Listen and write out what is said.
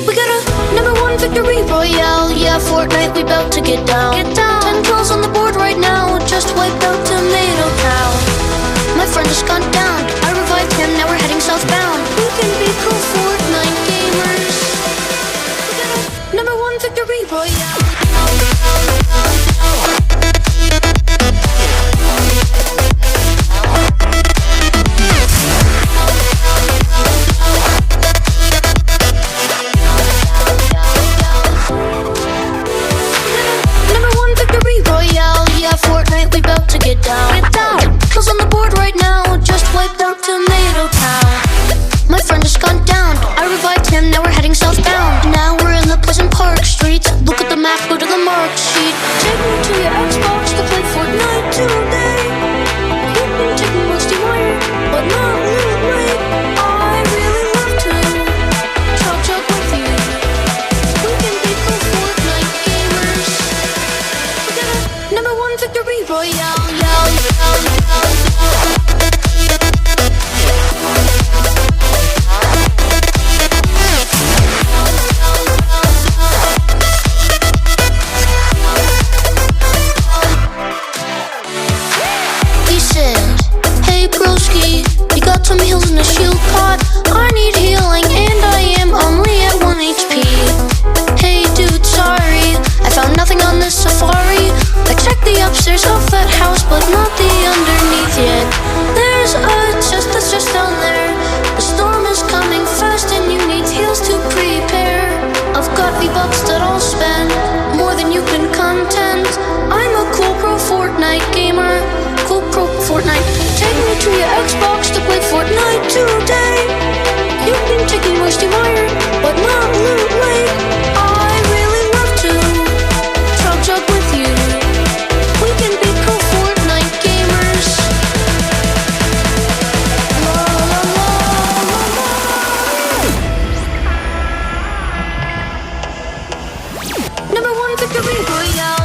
We got a #1 victory royale. Yeah, Fortnite, we bout to get down. 10 kills on the board right now. Just wiped out Tomato Cow. My friend has gone down. I revived him, now we're heading southbound. We can be cool Fortnite gamers. We got a #1 victory royale. Fortnite, we bout to get down. Kills on the board right now. Just wiped out Tomato Cow. My friend has gone down. I revived him, now we're heading southbound. Now we're in the Pleasant Park streets. Look at the map, go to the mark sheet. Take me to your Xbox to play Fortnite today. You can take me rusty wire, but not Loot. I really love to Chug with you. We can be cool Fortnite gamers. We got a #1 victory royale. He said, hey broski, you got some heals in a shield pot. I need healing and I am only at 1 HP. Hey dude, sorry, I found nothing on this safari. I checked the upstairs of that house, but not the underneath yet. There's a chest that's just down there. The storm is coming fast and you need heals to prepare. I've got V-Bucks that I'll spend, more than you can contend. I'm a cool pro Fortnite gamer. Cool pro Fortnite. Take me to your Xbox to play Fortnite today. You can take me rusty wire, but not Loot Lake. I really love to Chug with you. We can be cool Fortnite gamers. La la la la la. #1 victory royale.